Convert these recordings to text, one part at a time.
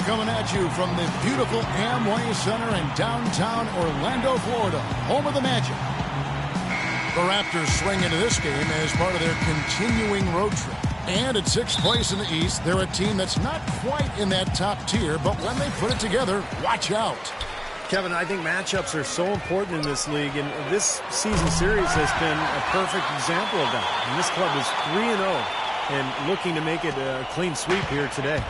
coming at you from the beautiful Amway Center in downtown Orlando, Florida, home of the Magic. The Raptors swing into this game as part of their continuing road trip. And at 6th place in the East, they're a team that's not quite in that top tier, but when they put it together, watch out. Kevin, I think matchups are so important in this league, and this season series has been a perfect example of that. And this club is 3-0 and looking to make it a clean sweep here today.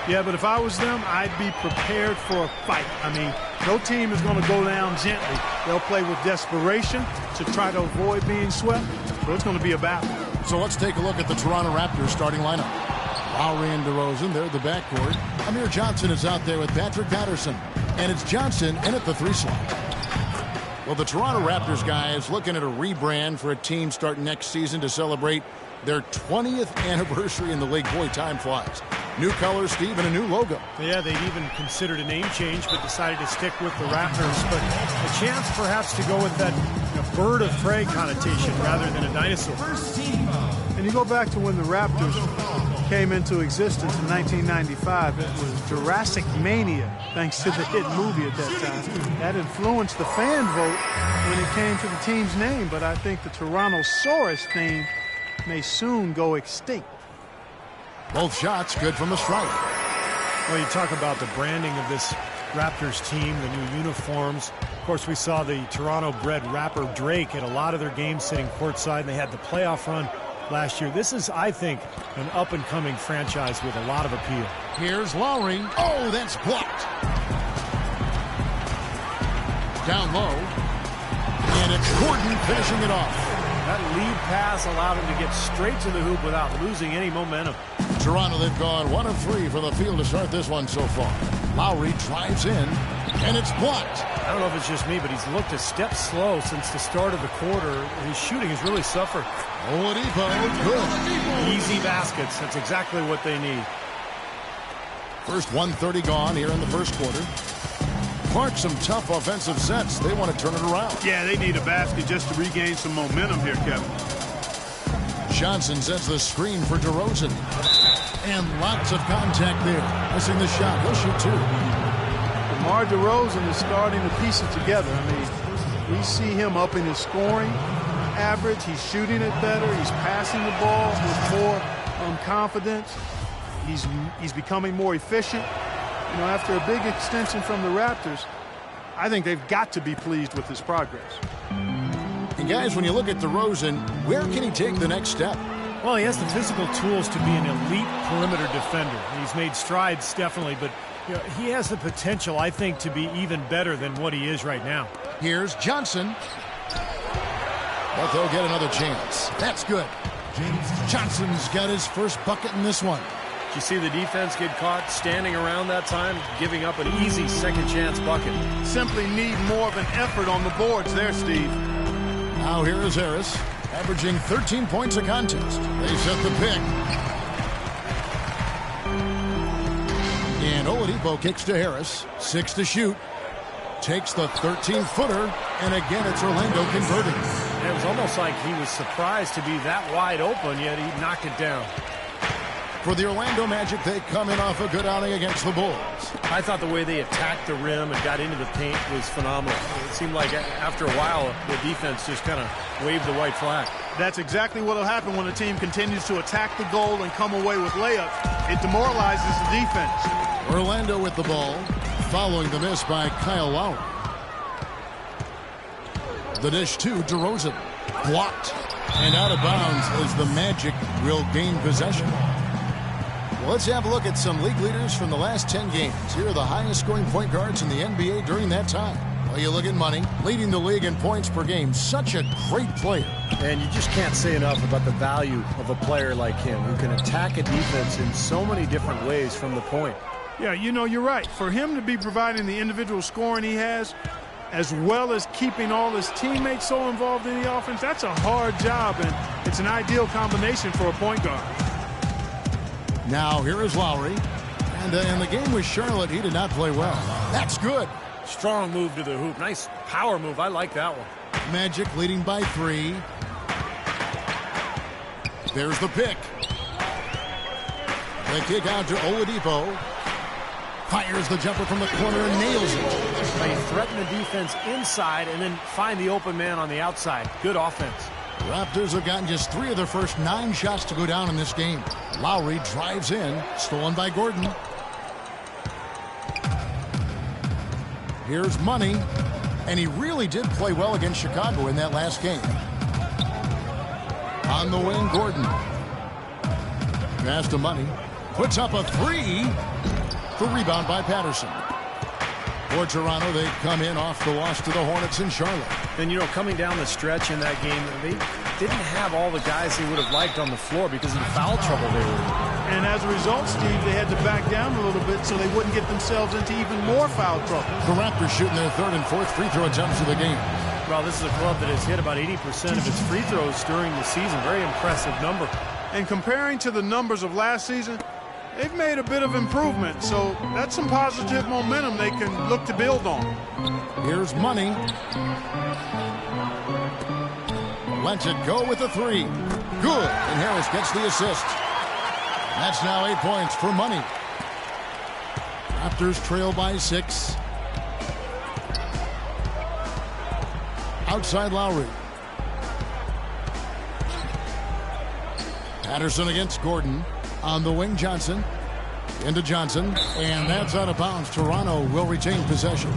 Yeah, but if I was them, I'd be prepared for a fight. I mean, no team is going to go down gently. They'll play with desperation to try to avoid being swept, so it's going to be a battle. So let's take a look at the Toronto Raptors starting lineup. Lowry and DeRozan, they're the backcourt. Amir Johnson is out there with Patrick Patterson. And it's Johnson in at the 3 slot. Well, the Toronto Raptors guys looking at a rebrand for a team starting next season to celebrate their 20th anniversary in the league. Boy, time flies. New colors, Steve, and a new logo. Yeah, they'd even considered a name change, but decided to stick with the Raptors. But a chance perhaps to go with that bird of prey connotation rather than a dinosaur. And you go back to when the Raptors came into existence in 1995, it was Jurassic Mania, thanks to the hit movie at that time. That influenced the fan vote when it came to the team's name, but I think the Torontosaurus theme may soon go extinct. Both shots good from the stripe. Well, you talk about the branding of this Raptors team, the new uniforms. Of course, we saw the Toronto-bred rapper Drake at a lot of their games sitting courtside, and they had the playoff run last year. This is, I think, an up-and-coming franchise with a lot of appeal. Here's Lowry. Oh, that's blocked. Down low. And it's Gordon finishing it off. That lead pass allowed him to get straight to the hoop without losing any momentum. Toronto, they've gone 1 of 3 from the field to start this one so far. Lowry drives in, and it's blocked. I don't know if it's just me, but he's looked a step slow since the start of the quarter. His shooting has really suffered. Oladipo, good. Easy baskets. That's exactly what they need. First 1:30 gone here in the first quarter. Clark, some tough offensive sets. They want to turn it around. Yeah, they need a basket just to regain some momentum here, Kevin. Johnson sets the screen for DeRozan. And lots of contact there. Missing the shot. He'll shoot 2. DeMar DeRozan is starting to piece it together. I mean, we see him up in his scoring average. He's shooting it better. He's passing the ball with more confidence. He's becoming more efficient. You know, after a big extension from the Raptors, I think they've got to be pleased with his progress. And guys, when you look at DeRozan, where can he take the next step? Well, he has the physical tools to be an elite perimeter defender. He's made strides, definitely, but he has the potential, I think, to be even better than what he is right now. Here's Johnson. But they'll get another chance. That's good. Johnson's got his first bucket in this one. Did you see the defense get caught standing around that time, giving up an easy second chance bucket? Simply need more of an effort on the boards there, Steve. Now here is Harris, averaging 13 points a contest. They set the pick. And Oladipo kicks to Harris. 6 to shoot. Takes the 13-footer, and again it's Orlando converting. It was almost like he was surprised to be that wide open, yet he knocked it down. For the Orlando Magic, they come in off a good outing against the Bulls. I thought the way they attacked the rim and got into the paint was phenomenal. It seemed like after a while, the defense just kind of waved the white flag. That's exactly what will happen when a team continues to attack the goal and come away with layups. It demoralizes the defense. Orlando with the ball, following the miss by Kyle Lowry. The dish to DeRozan. Blocked. And out of bounds as the Magic will gain possession. Well, let's have a look at some league leaders from the last 10 games. Here are the highest scoring point guards in the NBA during that time. Well, you look at Money, leading the league in points per game. Such a great player. And you just can't say enough about the value of a player like him who can attack a defense in so many different ways from the point. Yeah, you know, you're right. For him to be providing the individual scoring he has, as well as keeping all his teammates so involved in the offense, that's a hard job, and it's an ideal combination for a point guard. Now here is Lowry. And in the game with Charlotte, he did not play well. That's good. Strong move to the hoop. Nice power move. I like that one. Magic leading by 3. There's the pick. The kick out to Oladipo. Fires the jumper from the corner and nails it. They threaten the defense inside and then find the open man on the outside. Good offense. The Raptors have gotten just 3 of their first 9 shots to go down in this game. Lowry drives in, stolen by Gordon. Here's Money, and he really did play well against Chicago in that last game. On the wing, Gordon. Pass to Money. Puts up a 3. The rebound by Patterson. For Toronto, they come in off the loss to the Hornets in Charlotte. And, you know, coming down the stretch in that game, they didn't have all the guys they would have liked on the floor because of the foul trouble they were in. And as a result, Steve, they had to back down a little bit so they wouldn't get themselves into even more foul trouble. The Raptors shooting their 3rd and 4th free throw attempts of the game. Well, this is a club that has hit about 80% of its free throws during the season. Very impressive number. And comparing to the numbers of last season, they've made a bit of improvement. So that's some positive momentum they can look to build on. Here's Money. Lets it go with a 3. Good. And Harris gets the assist. That's now 8 points for Money. Raptors trail by 6. Outside Lowry. Patterson against Gordon. On the wing, Johnson. Into Johnson. And that's out of bounds. Toronto will retain possession.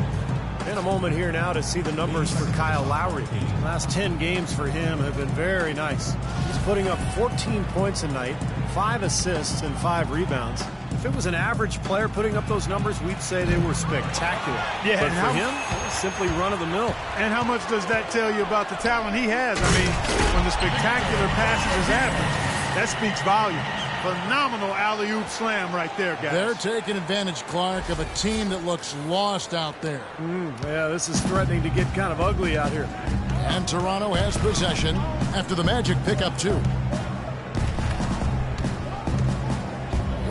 In a moment here now to see the numbers for Kyle Lowry. The last 10 games for him have been very nice. He's putting up 14 points a night, 5 assists, and 5 rebounds. If it was an average player putting up those numbers, we'd say they were spectacular. Yeah, but for him, it's simply run-of-the-mill. And how much does that tell you about the talent he has? I mean, when the spectacular passes is average, that speaks volumes. Phenomenal alley-oop slam right there, guys. They're taking advantage, Clark, of a team that looks lost out there. Yeah, this is threatening to get kind of ugly out here. And Toronto has possession after the Magic pick up 2.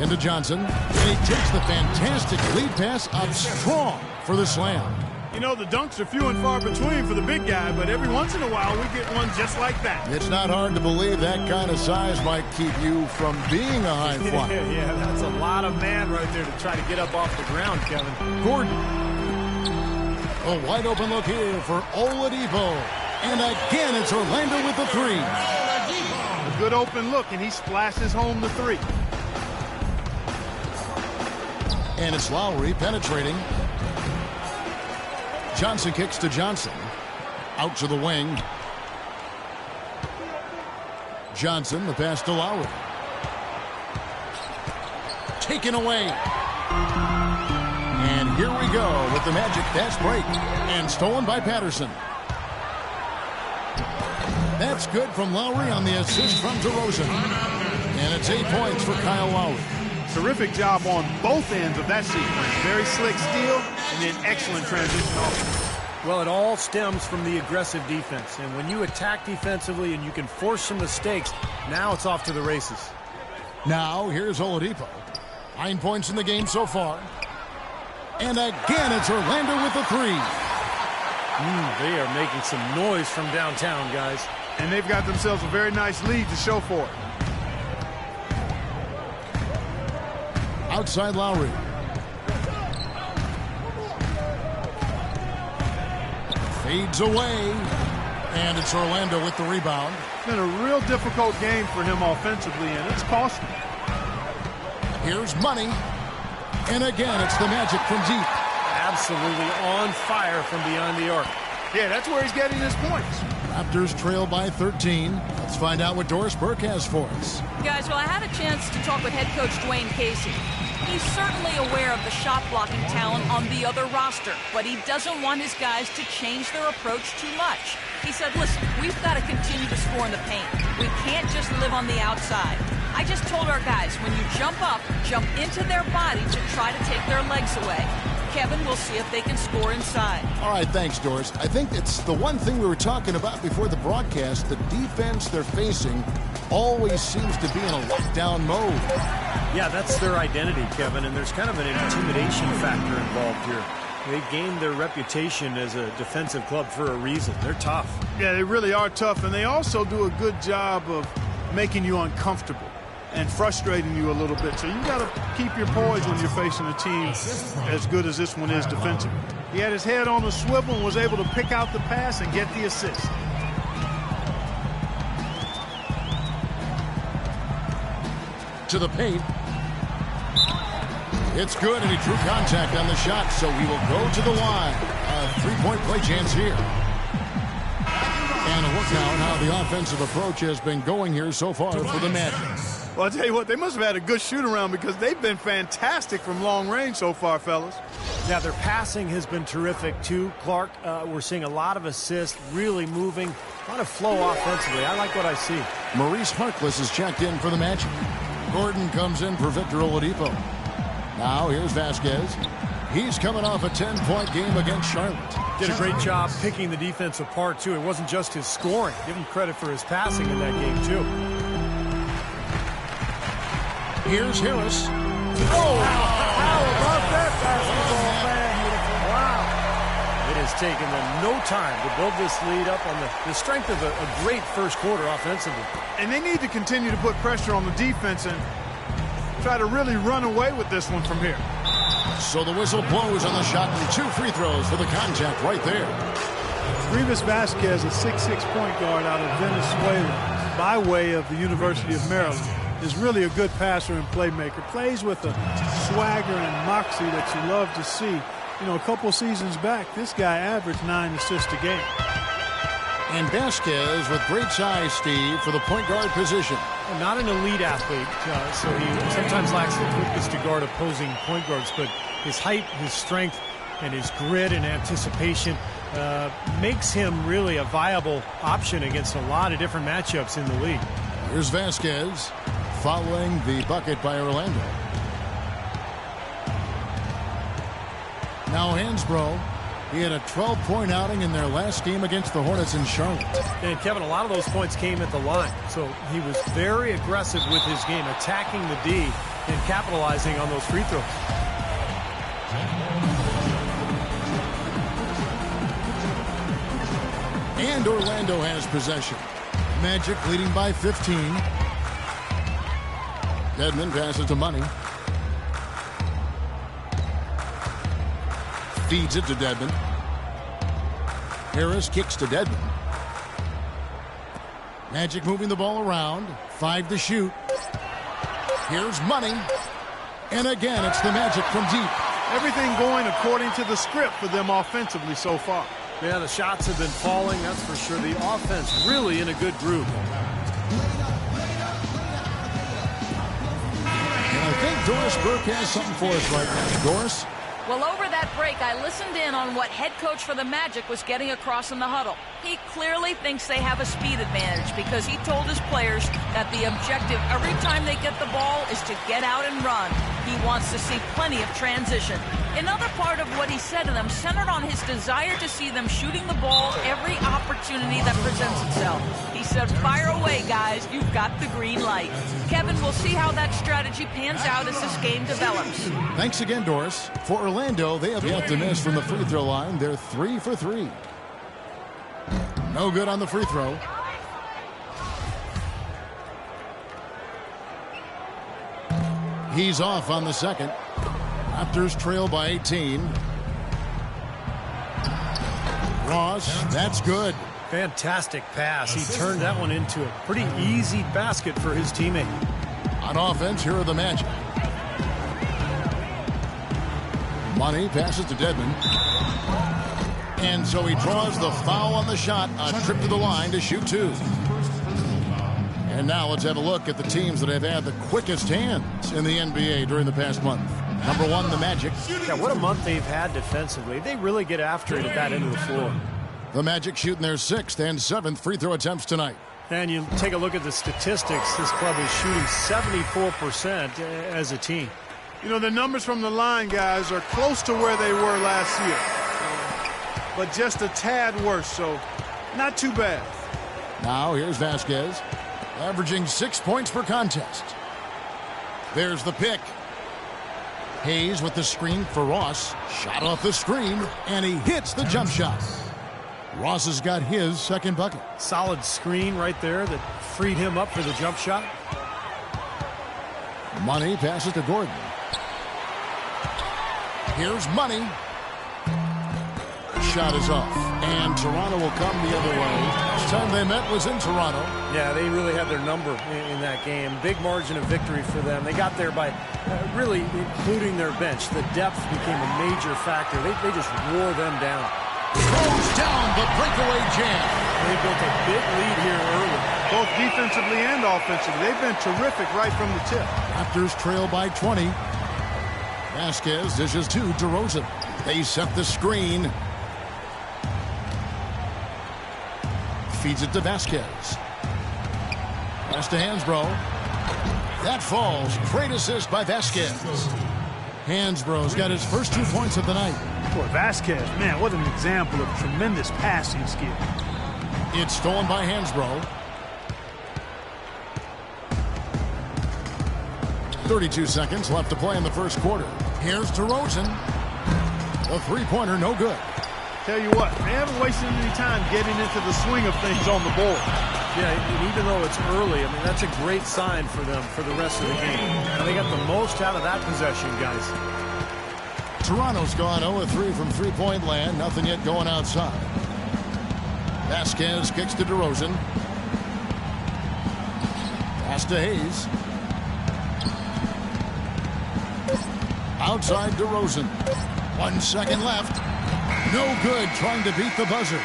Into Johnson. And he takes the fantastic lead pass up strong for the slam. You know, the dunks are few and far between for the big guy, but every once in a while we get one just like that. It's not hard to believe that kind of size might keep you from being a high flyer. Yeah, that's a lot of man right there to try to get up off the ground, Kevin. Gordon. A wide open look here for Oladipo. And again, it's Orlando with the 3. A good open look, and he splashes home the 3. And it's Lowry penetrating. Johnson kicks to Johnson. Out to the wing. Johnson, the pass to Lowry. Taken away. And here we go with the Magic fast break. And stolen by Patterson. That's good from Lowry on the assist from DeRozan. And it's 8 points for Kyle Lowry. Terrific job on both ends of that sequence. Very slick steal and then excellent transition offense. Well, it all stems from the aggressive defense. And when you attack defensively and you can force some mistakes, now it's off to the races. Now, here's Oladipo. 9 points in the game so far. And again, it's Orlando with the 3. They are making some noise from downtown, guys. And they've got themselves a very nice lead to show for it. Outside Lowry. Fades away. And it's Orlando with the rebound. It's been a real difficult game for him offensively, and it's cost him. Here's Money. And again, it's the Magic from deep. Absolutely on fire from beyond the arc. Yeah, that's where he's getting his points. Raptors trail by 13. Let's find out what Doris Burke has for us. Guys, well, I had a chance to talk with head coach Dwayne Casey. He's certainly aware of the shot-blocking talent on the other roster, but he doesn't want his guys to change their approach too much. He said, listen, we've got to continue to score in the paint. We can't just live on the outside. I just told our guys, when you jump up, jump into their body to try to take their legs away. Kevin, we'll see if they can score inside. All right, thanks, Doris. I think it's the one thing we were talking about before the broadcast. The defense they're facing always seems to be in a lockdown mode. Yeah, that's their identity, Kevin, and there's kind of an intimidation factor involved here. They've gained their reputation as a defensive club for a reason. They're tough. Yeah, they really are tough, and they also do a good job of making you uncomfortable. and frustrating you a little bit. So you got to keep your poise when you're facing a team as good as this one is defensively. He had his head on a swivel and was able to pick out the pass and get the assist. To the paint. It's good, and he drew contact on the shot, so he will go to the line. A three-point play chance here. And a look now at how the offensive approach has been going here so far for the Magic. Well, I'll tell you what, they must have had a good shoot-around because they've been fantastic from long range so far, fellas. Yeah, their passing has been terrific, too, Clark. We're seeing a lot of assists, really moving, a lot of flow offensively. I like what I see. Maurice Harkless is checked in for the Magic. Gordon comes in for Victor Oladipo. Now here's Vasquez. He's coming off a 10-point game against Charlotte. Did a great job picking the defense apart, too. It wasn't just his scoring. Give him credit for his passing in that game, too. Here's Harris. Oh, how about that basketball, man? Wow. It has taken them no time to build this lead up on the strength of a great first quarter offensively. And they need to continue to put pressure on the defense and try to really run away with this one from here. So the whistle blows on the shot, and 2 free throws for the contact right there. Elviss Vasquez, a 6'6" point guard out of Venezuela by way of the University of Maryland, is really a good passer and playmaker. Plays with a swagger and moxie that you love to see. You know, a couple seasons back, this guy averaged 9 assists a game. And Vasquez with great size, Steve, for the point guard position. Well, not an elite athlete, so he sometimes lacks the quickness to guard opposing point guards, but his height, his strength, and his grit and anticipation makes him really a viable option against a lot of different matchups in the league. Here's Vasquez following the bucket by Orlando. Now Hansbrough. He had a 12-point outing in their last game against the Hornets in Charlotte. And, Kevin, a lot of those points came at the line. So he was very aggressive with his game, attacking the D and capitalizing on those free throws. And Orlando has possession. Magic leading by 15. Dedmon passes to Money. Feeds it to Dedmon. Harris kicks to Dedmon. Magic moving the ball around. 5 to shoot. Here's Money. And again, it's the Magic from deep. Everything going according to the script for them offensively so far. Yeah, the shots have been falling, that's for sure. The offense really in a good groove. And I think Doris Burke has something for us right now. Doris? Well, over that break, I listened in on what head coach for the Magic was getting across in the huddle. He clearly thinks they have a speed advantage because he told his players that the objective every time they get the ball is to get out and run. He wants to see plenty of transition. Another part of what he said to them centered on his desire to see them shooting the ball every opportunity that presents itself. He said, fire away, guys. You've got the green light. Kevin, we'll see how that strategy pans out as this game develops. Thanks again, Doris. For Orlando, they have yet to miss from the free throw line. They're 3 for 3. No good on the free throw. He's off on the second. Raptors trail by 18. Ross, that's good. Fantastic pass. He turned that one into a pretty easy basket for his teammate. On offense, here are the Magic. Money passes to Dedmon. And so he draws the foul on the shot. A trip to the line to shoot 2. And now let's have a look at the teams that have had the quickest hands in the NBA during the past month. Number 1, the Magic. Yeah, what a month they've had defensively. They really get after it at that end of the floor. The Magic shooting their 6th and 7th free throw attempts tonight. And you take a look at the statistics. This club is shooting 74% as a team. You know, the numbers from the line, guys, are close to where they were last year. But just a tad worse, so not too bad. Now here's Vasquez, averaging 6 points per contest. There's the pick. Hayes with the screen for Ross. Shot off the screen, and he hits the jump shot. Ross has got his second bucket. Solid screen right there that freed him up for the jump shot. Money passes to Gordon. Here's Money. Shot is off. And Toronto will come the other way. Last time they met was in Toronto. Yeah, they really had their number in that game. Big margin of victory for them. They got there by really including their bench. The depth became a major factor. They just wore them down. Throws down the breakaway jam. They built a big lead here early. Both defensively and offensively. They've been terrific right from the tip. Raptors trail by 20. Vasquez dishes to DeRozan. They set the screen. Feeds it to Vasquez. Pass to Hansbrough. That falls. Great assist by Vasquez. Hansbrough's got his first 2 points of the night. Boy, Vasquez, man, what an example of tremendous passing skill. It's stolen by Hansbrough. 32 seconds left to play in the first quarter. Here's DeRozan. The three-pointer, no good. Tell you what, they haven't wasted any time getting into the swing of things on the board. Yeah, and even though it's early, I mean, that's a great sign for them for the rest of the game. And they got the most out of that possession, guys. Toronto's gone 0-3 from three-point land. Nothing yet going outside. Vasquez kicks to DeRozan. Pass to Hayes. Outside DeRozan. 1 second left. No good, trying to beat the buzzer.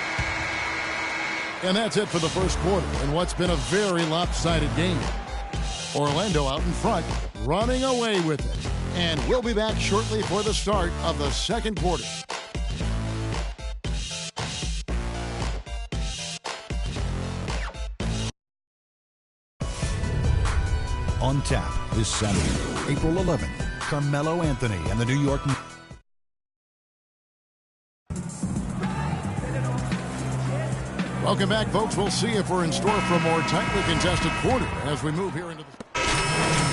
And that's it for the first quarter in what's been a very lopsided game. Orlando out in front, running away with it. And we'll be back shortly for the start of the second quarter. On tap this Saturday, April 11th, Carmelo Anthony and the New York Knicks. Welcome back, folks. We'll see if we're in store for a more tightly contested quarter as we move here into the...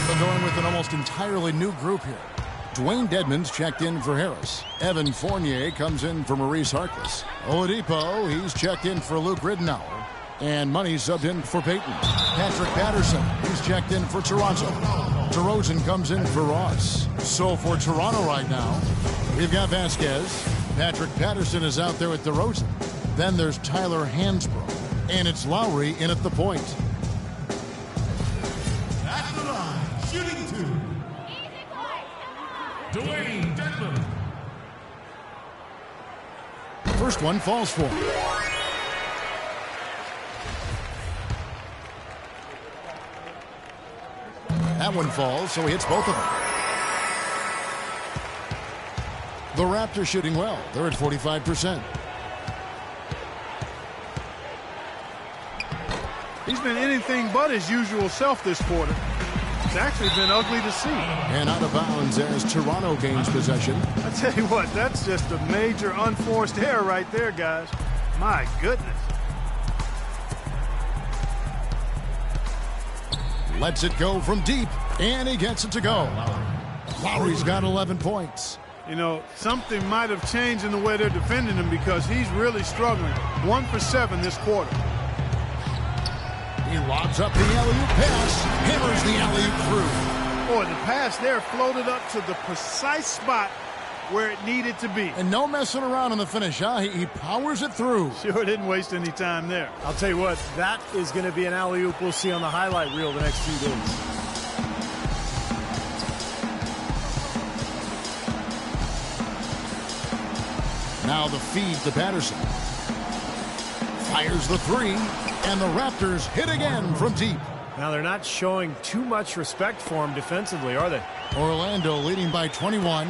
We're going with an almost entirely new group here. Dwayne Dedmon's checked in for Harris. Evan Fournier comes in for Maurice Harkless. Oladipo, he's checked in for Luke Ridenour. And Money subbed in for Peyton. Patrick Patterson, he's checked in for Toronto. DeRozan comes in for Ross. So for Toronto right now, we've got Vasquez. Patrick Patterson is out there with DeRozan. Then there's Tyler Hansbrough. And it's Lowry in at the point. At the line, shooting two. Dwayne Dedmon. First one falls for him. That one falls, so he hits both of them. The Raptors shooting well. They're at 45%. He's been anything but his usual self this quarter. It's actually been ugly to see. And out of bounds as Toronto gains possession. I tell you what, that's just a major unforced error right there, guys. My goodness. Lets it go from deep, and he gets it to go. Lowry's got 11 points. You know, something might have changed in the way they're defending him because he's really struggling. 1 for 7 this quarter. He lobs up the alley-oop pass, hammers the alley-oop through. Boy, the pass there floated up to the precise spot where it needed to be. And no messing around in the finish, huh? He powers it through. Sure didn't waste any time there. I'll tell you what, that is going to be an alley-oop we'll see on the highlight reel the next few days. Now the feed to Patterson. Fires the three, and the Raptors hit again from deep. Now they're not showing too much respect for him defensively, are they? Orlando leading by 21.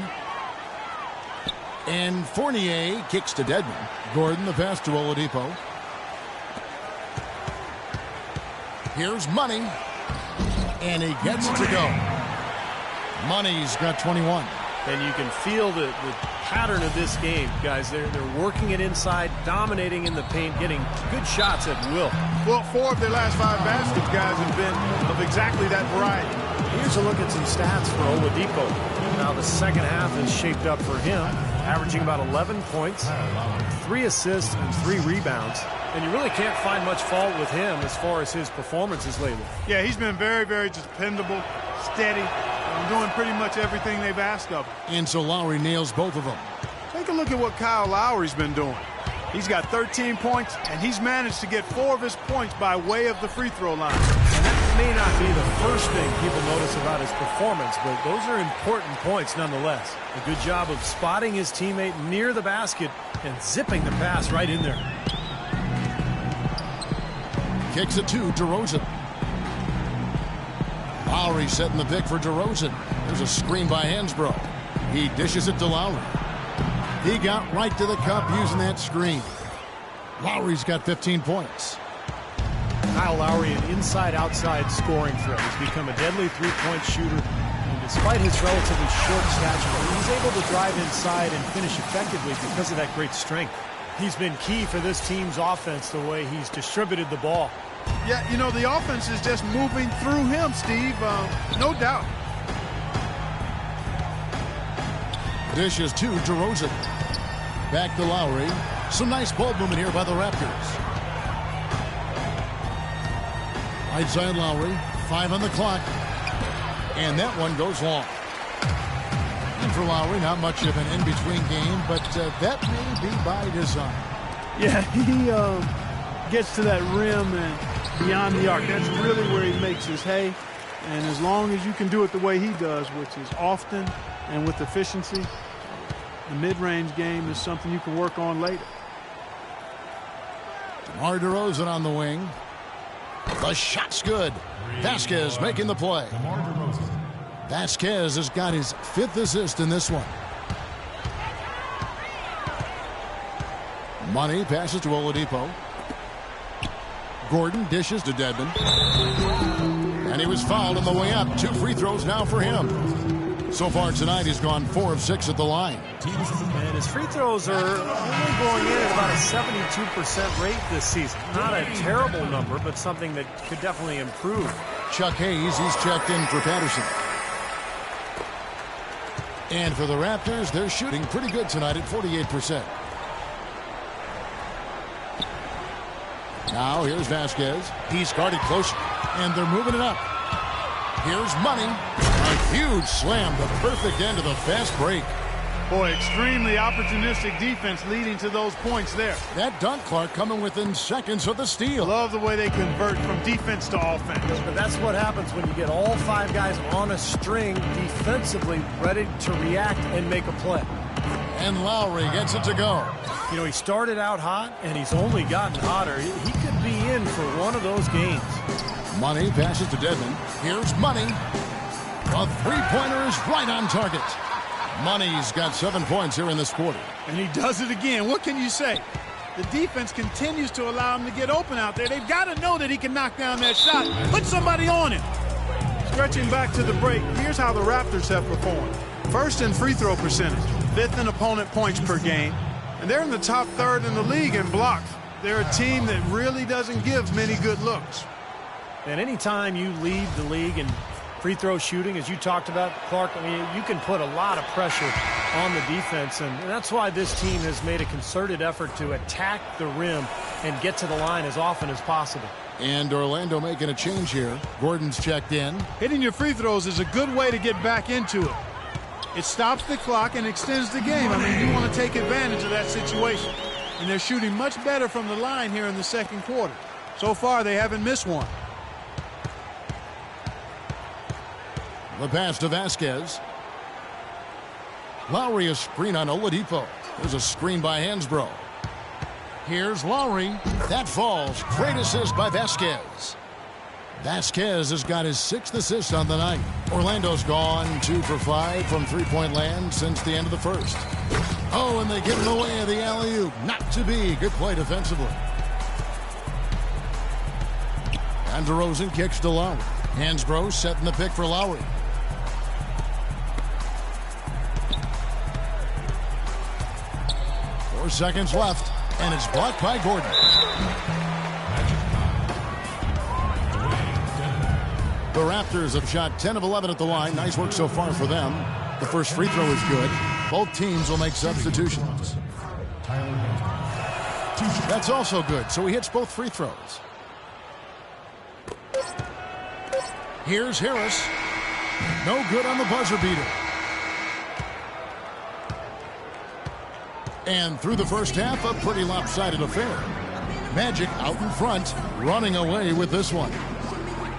And Fournier kicks to Dedmon. Gordon the pass to Oladipo. Here's Money. And he gets it to go. Money's got 21. And you can feel the pattern of this game, guys. They're working it inside, dominating in the paint, getting good shots at will. Well, 4 of their last 5 baskets, guys, have been of exactly that variety. Here's a look at some stats for Oladipo. Now the second half is shaped up for him, averaging about 11 points, 3 assists, and 3 rebounds. And you really can't find much fault with him as far as his performances lately. Yeah, he's been very, very dependable, steady. and doing pretty much everything they've asked of him. And so Lowry nails both of them. Take a look at what Kyle Lowry's been doing. He's got 13 points, and he's managed to get 4 of his points by way of the free throw line. And that may not be the first thing people notice about his performance, but those are important points nonetheless. A good job of spotting his teammate near the basket and zipping the pass right in there. Kicks it to DeRozan. Lowry setting the pick for DeRozan. There's a screen by Hansbrough. He dishes it to Lowry. He got right to the cup using that screen. Lowry's got 15 points. Kyle Lowry, an inside-outside scoring threat, has become a deadly three-point shooter. And despite his relatively short stature, he's able to drive inside and finish effectively because of that great strength. He's been key for this team's offense the way he's distributed the ball. Yeah, you know, the offense is just moving through him, Steve. No doubt. Dishes to DeRozan. Back to Lowry. Some nice ball movement here by the Raptors. Right side Lowry. 5 on the clock. And that one goes long. And for Lowry, not much of an in-between game, but that may be by design. Yeah, he gets to that rim and beyond the arc. That's really where he makes his hay. And as long as you can do it the way he does, which is often and with efficiency, the mid-range game is something you can work on later. DeMar DeRozan on the wing. The shot's good. Vasquez making the play. Vasquez has got his 5th assist in this one. Money passes to Oladipo. Gordon dishes to Dedmon. And he was fouled on the way up. 2 free throws now for him. So far tonight, he's gone 4 of 6 at the line. And his free throws are only going in at about a 72% rate this season. Not a terrible number, but something that could definitely improve. Chuck Hayes, he's checked in for Patterson. And for the Raptors, they're shooting pretty good tonight at 48%. Now here's Vasquez. He's guarded closer, and they're moving it up. Here's Money. A huge slam, the perfect end of the fast break. Boy, extremely opportunistic defense leading to those points there. That dunk, Clark, coming within seconds of the steal. Love the way they convert from defense to offense. But that's what happens when you get all 5 guys on a string defensively ready to react and make a play. And Lowry gets it to go. You know, he started out hot, and he's only gotten hotter. He could be in for one of those games. Money passes to Dedmon. Here's Money. A three-pointer is right on target. Money's got 7 points here in this quarter. And he does it again. What can you say? The defense continues to allow him to get open out there. They've got to know that he can knock down that shot. Put somebody on him. Stretching back to the break, here's how the Raptors have performed. 1st in free throw percentage, 5th in opponent points per game, and they're in the top 3rd in the league in blocks. They're a team that really doesn't give many good looks. And anytime you lead the league in free throw shooting, as you talked about, Clark, I mean, you can put a lot of pressure on the defense, and that's why this team has made a concerted effort to attack the rim and get to the line as often as possible. And Orlando making a change here. Gordon's checked in. Hitting your free throws is a good way to get back into it. It stops the clock and extends the game. I mean, you want to take advantage of that situation. And they're shooting much better from the line here in the 2nd quarter. So far, they haven't missed one. The pass to Vasquez. Lowry a screen on Oladipo. There's a screen by Hansbrough. Here's Lowry. That falls. Great assist by Vasquez. Vasquez has got his 6th assist on the night. Orlando's gone 2 for 5 from three-point land since the end of the 1st. Oh, and they get in the way of the alley-oop. Not to be. Good play defensively. And DeRozan kicks to Lowry. Hansbrough setting the pick for Lowry. Four seconds left, and it's blocked by Gordon. The Raptors have shot 10 of 11 at the line. Nice work so far for them. The first free throw is good. Both teams will make substitutions. That's also good, so he hits both free throws. Here's Harris. No good on the buzzer beater. And through the first half, a pretty lopsided affair. Magic out in front, running away with this one.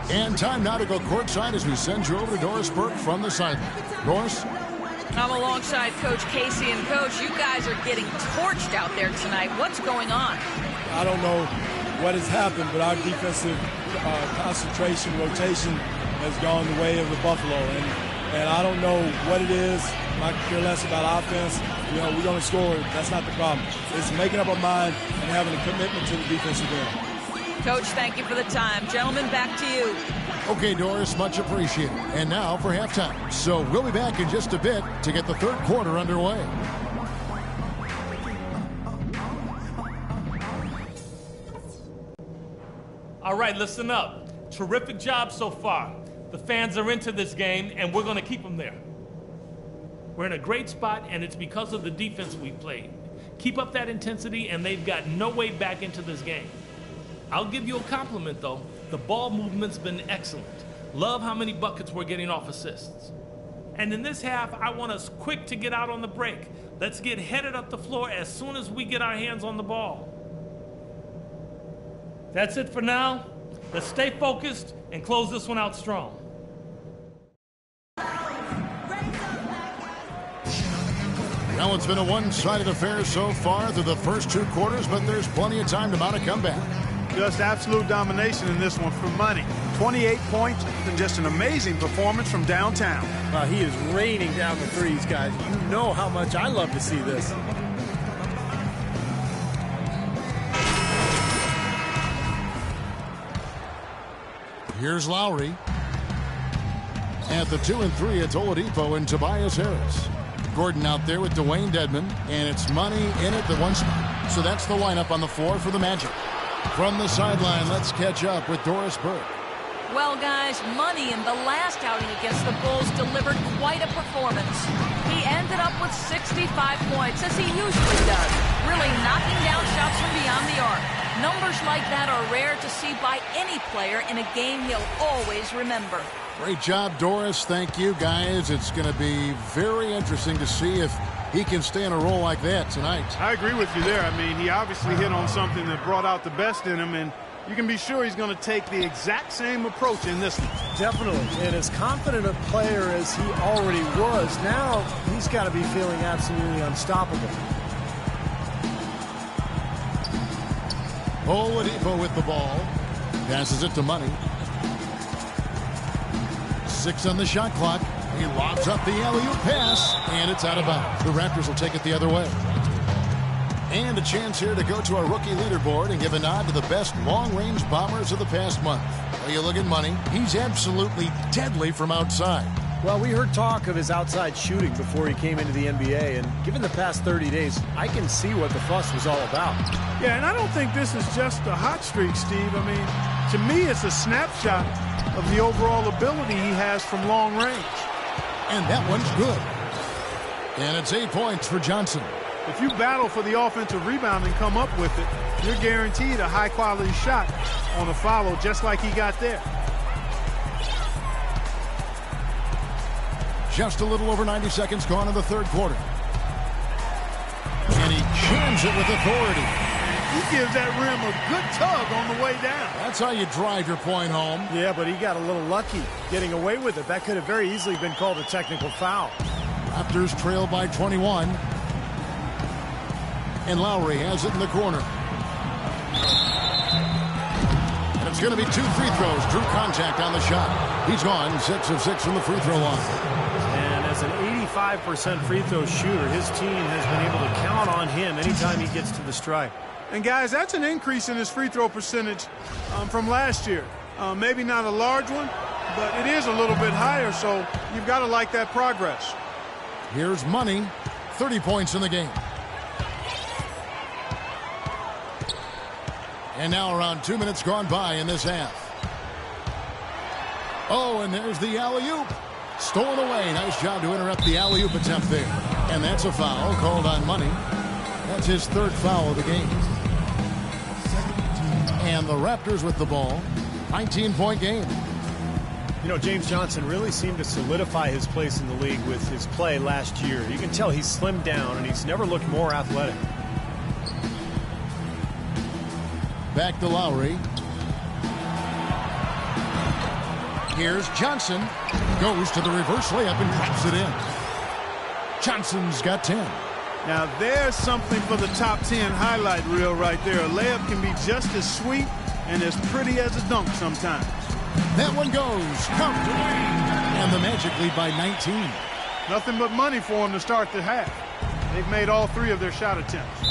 And time now to go courtside as we send you over to Doris Burke from the sideline. Doris? I'm alongside Coach Casey. And, Coach, you guys are getting torched out there tonight. What's going on? I don't know what has happened, but our defensive concentration, rotation has gone the way of the Buffalo. And I don't know what it is. I care less about offense. You know, we're going to score. That's not the problem. It's making up our mind and having a commitment to the defensive end. Coach, thank you for the time. Gentlemen, back to you. Okay, Doris, much appreciated. And now for halftime. So we'll be back in just a bit to get the third quarter underway. All right, listen up. Terrific job so far. The fans are into this game, and we're going to keep them there. We're in a great spot, and it's because of the defense we played. Keep up that intensity, and they've got no way back into this game. I'll give you a compliment, though. The ball movement's been excellent. Love how many buckets we're getting off assists. And in this half, I want us quick to get out on the break. Let's get headed up the floor as soon as we get our hands on the ball. That's it for now. Let's stay focused and close this one out strong. Well, it's been a one-sided affair so far through the first two quarters, but there's plenty of time to mount a comeback. Just absolute domination in this one for money. 28 points and just an amazing performance from downtown. He is raining down the threes, guys. You know how much I love to see this. Here's Lowry. At the 2 and 3, it's Oladipo and Tobias Harris. Gordon out there with Dwayne Dedmon, and it's money in at the one spot. So that's the lineup on the floor for the Magic. From the sideline, let's catch up with Doris Burke. Well, guys, Money in the last outing against the Bulls delivered quite a performance. He ended up with 65 points, as he usually does, really knocking down shots from beyond the arc. Numbers like that are rare to see by any player in a game he'll always remember. Great job, Doris. Thank you, guys. It's going to be very interesting to see if he can stay in a role like that tonight. I agree with you there. I mean, he obviously hit on something that brought out the best in him, and you can be sure he's going to take the exact same approach in this one. Definitely. And as confident a player as he already was, now he's got to be feeling absolutely unstoppable. Oladipo with the ball. Passes it to Money. 6 on the shot clock. He lobs up the alley-oop pass, and it's out of bounds. The Raptors will take it the other way. And a chance here to go to our rookie leaderboard and give a nod to the best long-range bombers of the past month. Well, you look at Money. He's absolutely deadly from outside. Well, we heard talk of his outside shooting before he came into the NBA, and given the past 30 days, I can see what the fuss was all about. Yeah, and I don't think this is just a hot streak, Steve. I mean, to me, it's a snapshot of the overall ability he has from long range. And that one's good. And it's 8 points for Johnson. If you battle for the offensive rebound and come up with it, you're guaranteed a high-quality shot on a follow, just like he got there. Just a little over 90 seconds gone in the third quarter. And he jams it with authority. He gives that rim a good tug on the way down. That's how you drive your point home. Yeah, but he got a little lucky getting away with it. That could have very easily been called a technical foul. Raptors trail by 21. And Lowry has it in the corner. And it's going to be 2 free throws. Drew contact on the shot. He's gone 6 of 6 from the free throw line. And as an 85% free throw shooter, his team has been able to count on him anytime he gets to the stripe. And, guys, that's an increase in his free throw percentage from last year. Maybe not a large one, but it is a little bit higher, so you've got to like that progress. Here's Money, 30 points in the game. And now around 2 minutes gone by in this half. Oh, and there's the alley-oop. Stolen away. Nice job to interrupt the alley-oop attempt there. And that's a foul called on Money. That's his third foul of the game. And the Raptors with the ball. 19-point game. You know, James Johnson really seemed to solidify his place in the league with his play last year. You can tell he's slimmed down, and he's never looked more athletic. Back to Lowry. Here's Johnson. Goes to the reverse layup and drops it in. Johnson's got 10. Now there's something for the top 10 highlight reel right there. A layup can be just as sweet and as pretty as a dunk sometimes. That one goes. Count. And the Magic lead by 19. Nothing but money for them to start the half. They've made all 3 of their shot attempts.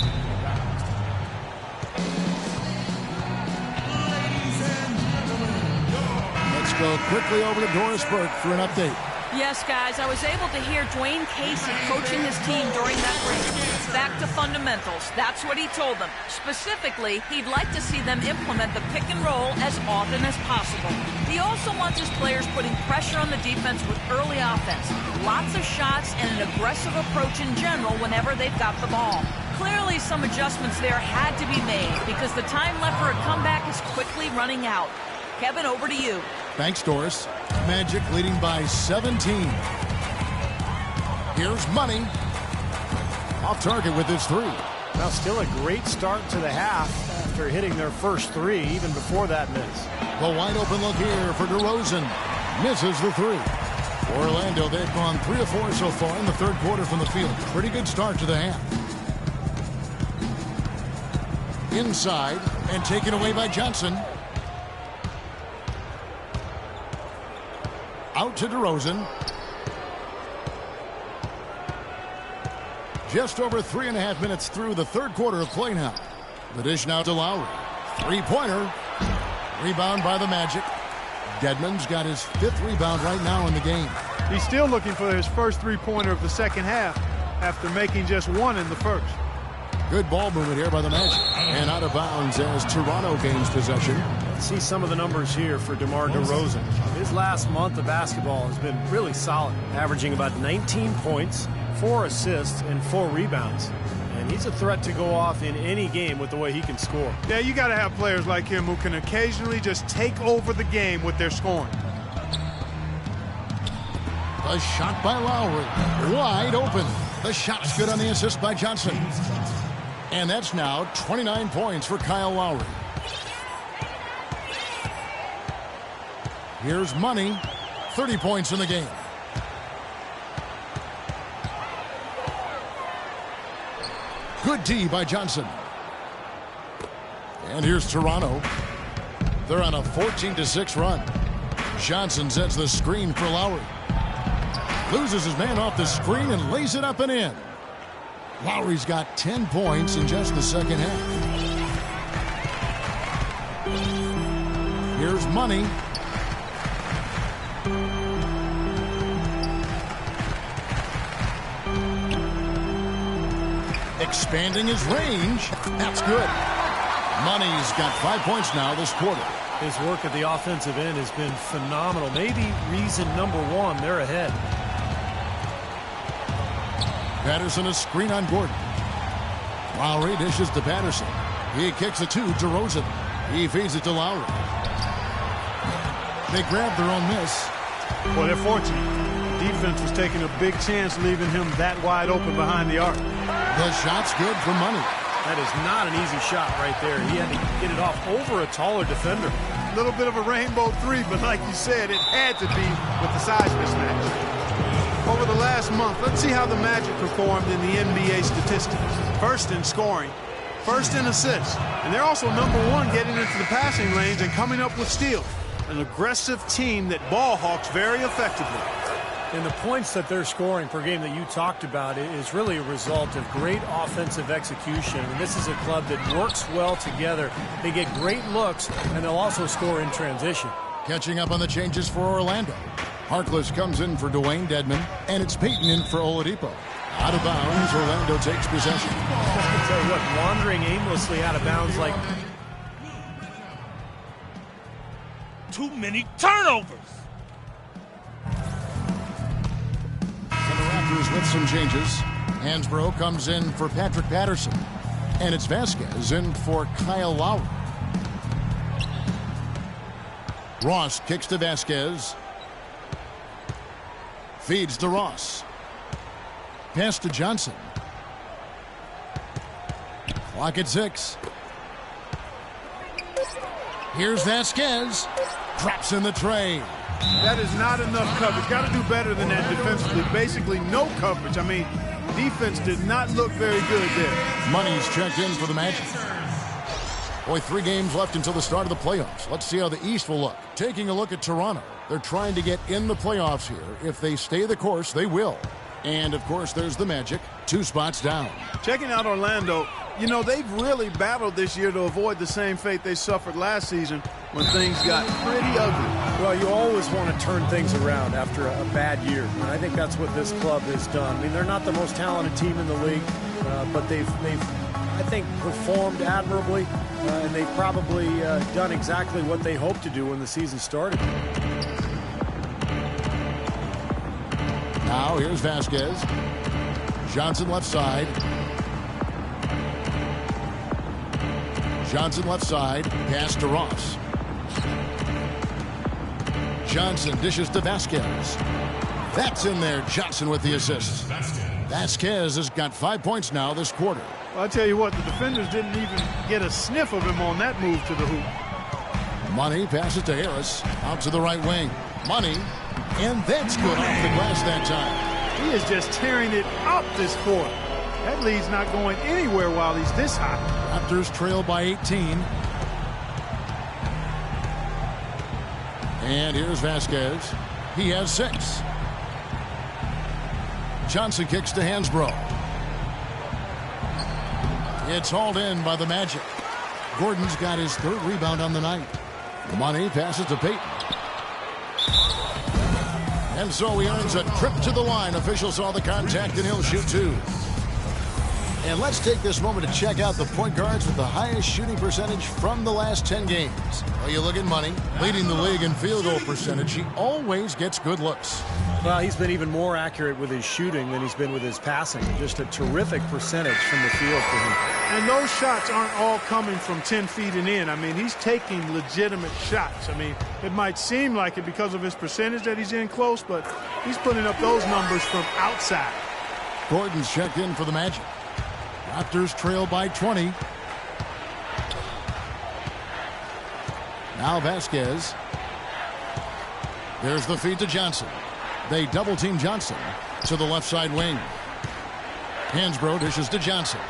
Let's go quickly over to Doris Burke for an update. Yes, guys, I was able to hear Dwayne Casey coaching his team during that break. Back to fundamentals. That's what he told them. Specifically, he'd like to see them implement the pick and roll as often as possible. He also wants his players putting pressure on the defense with early offense. Lots of shots and an aggressive approach in general whenever they've got the ball. Clearly, some adjustments there had to be made because the time left for a comeback is quickly running out. Kevin, over to you. Thanks, Doris. Magic leading by 17. Here's Money. Off target with his 3. Now still a great start to the half after hitting their first 3, even before that miss. The wide open look here for DeRozan. Misses the 3. Orlando, they've gone 3 of 4 so far in the third quarter from the field. Pretty good start to the half. Inside and taken away by Johnson. Out to DeRozan. Just over 3.5 minutes through the third quarter of play now. The dish now to Lowry. Three-pointer. Rebound by the Magic. Dedmon's got his 5th rebound right now in the game. He's still looking for his first three-pointer of the second half after making just 1 in the first. Good ball movement here by the Magic. And out of bounds as Toronto gains possession. Let's see some of the numbers here for DeMar DeRozan. His last month of basketball has been really solid, averaging about 19 points, 4 assists, and 4 rebounds. And he's a threat to go off in any game with the way he can score. Yeah, you got to have players like him who can occasionally just take over the game with their scoring. A shot by Lowry. Wide open. The shot's good on the assist by Johnson. And that's now 29 points for Kyle Lowry. Here's Money. 30 points in the game. Good D by Johnson. And here's Toronto. They're on a 14-6 run. Johnson sets the screen for Lowry. Loses his man off the screen and lays it up and in. Lowry's got 10 points in just the second half. Here's Money. Expanding his range. That's good. Money's got 5 points now this quarter. His work at the offensive end has been phenomenal. Maybe reason number 1, they're ahead. Patterson a screen on Gordon. Lowry dishes to Patterson. He kicks it to DeRozan. He feeds it to Lowry. They grab their own miss. Well, they're fortunate. The defense was taking a big chance leaving him that wide open behind the arc. The shot's good for Money. That is not an easy shot right there. He had to get it off over a taller defender. A little bit of a rainbow 3, but like you said, it had to be with the size mismatch. Over the last month, let's see how the Magic performed in the NBA statistics. First in scoring, first in assists, and they're also number 1 getting into the passing lanes and coming up with steals. An aggressive team that ball hawks very effectively. And the points that they're scoring per game that you talked about is really a result of great offensive execution. And this is a club that works well together. They get great looks, and they'll also score in transition. Catching up on the changes for Orlando. Harkless comes in for Dwayne Dedmon, and it's Payton in for Oladipo. Out of bounds, Orlando takes possession. I'll tell you what, wandering aimlessly out of bounds like... Too many turnovers. And the Raptors with some changes. Hansbrough comes in for Patrick Patterson. And it's Vasquez in for Kyle Lowry. Ross kicks to Vasquez. Feeds to Ross. Pass to Johnson. Clock at 6. Here's Vasquez. Drops in the tray. That is not enough coverage. Got to do better than that defensively. Basically no coverage. I mean, defense did not look very good there. Money's checked in for the Magic. Boy, 3 games left until the start of the playoffs. Let's see how the East will look. Taking a look at Toronto. They're trying to get in the playoffs here. If they stay the course, they will. And, of course, there's the Magic. 2 spots down. Checking out Orlando, you know, they've really battled this year to avoid the same fate they suffered last season when things got pretty ugly. Well, you always want to turn things around after a bad year. And I think that's what this club has done. I mean, they're not the most talented team in the league, but they've I think, performed admirably, and they've probably done exactly what they hoped to do when the season started. Now here's Vasquez. Johnson left side. Johnson left side. Pass to Ross. Johnson dishes to Vasquez. That's in there. Johnson with the assist. Vasquez has got 5 points now this quarter. Well, I'll tell you what, the defenders didn't even get a sniff of him on that move to the hoop. Money passes to Harris. Out to the right wing. Money. And that's good off the glass that time. He is just tearing it up this quarter. That lead's not going anywhere while he's this hot. Raptors trail by 18. And here's Vasquez. He has 6. Johnson kicks to Hansbrough. It's hauled in by the Magic. Gordon's got his 3rd rebound on the night. Money passes to Payton. And so he earns a trip to the line. Official saw the contact, and he'll shoot 2. And let's take this moment to check out the point guards with the highest shooting percentage from the last 10 games. Well, you look at Money, leading the league in field goal percentage. He always gets good looks. Well, he's been even more accurate with his shooting than he's been with his passing. Just a terrific percentage from the field for him. And those shots aren't all coming from 10 feet and in. I mean, he's taking legitimate shots. I mean, it might seem like it because of his percentage that he's in close, but he's putting up those numbers from outside. Gordon's checked in for the Magic. Raptors trail by 20. Now Vasquez. There's the feed to Johnson. They double-team Johnson to the left side wing. Hansbrough dishes to Johnson.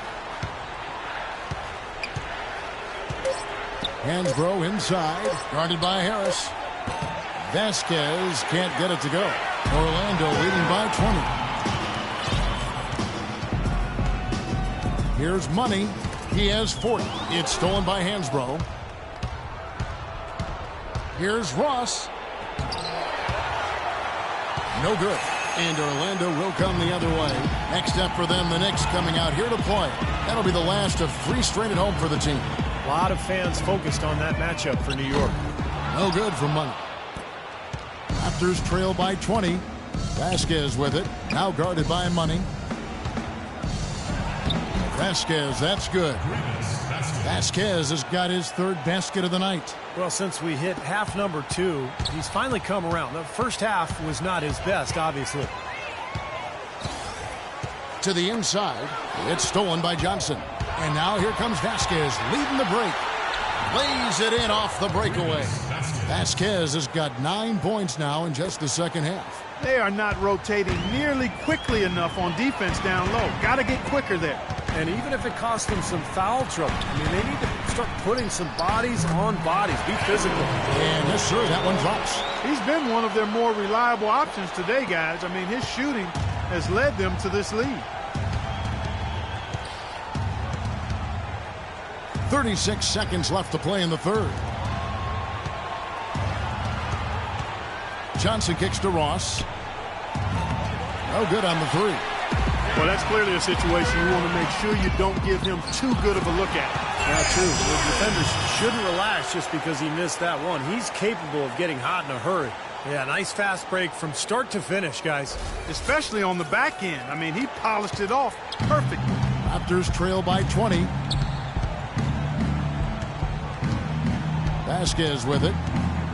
Hansbrough inside, guarded by Harris. Vasquez can't get it to go. Orlando leading by 20. Here's Money. He has 40. It's stolen by Hansbrough. Here's Ross. No good. And Orlando will come the other way. Next step for them, the Knicks coming out here to play. That'll be the last of 3 straight at home for the team. A lot of fans focused on that matchup for New York. No good for Money. Raptors trail by 20. Vasquez with it. Now guarded by Money. Vasquez, that's good. Vasquez has got his 3rd basket of the night. Well, since we hit half number 2, he's finally come around. The first half was not his best, obviously. To the inside. It's stolen by Johnson. And now here comes Vasquez leading the break. Lays it in off the breakaway. Vasquez has got 9 points now in just the second half. They are not rotating nearly quickly enough on defense down low. Got to get quicker there. And even if it costs them some foul trouble, I mean, they need to start putting some bodies on bodies. Be physical. And yes, sir, that one drops. He's been one of their more reliable options today, guys. I mean, his shooting has led them to this lead. 36 seconds left to play in the 3rd. Johnson kicks to Ross. No good on the 3. Well, that's clearly a situation you want to make sure you don't give him too good of a look at. Yeah, true. The defenders shouldn't relax just because he missed that one. He's capable of getting hot in a hurry. Yeah, nice fast break from start to finish, guys. Especially on the back end. I mean, he polished it off perfectly. Raptors trail by 20. Vasquez with it.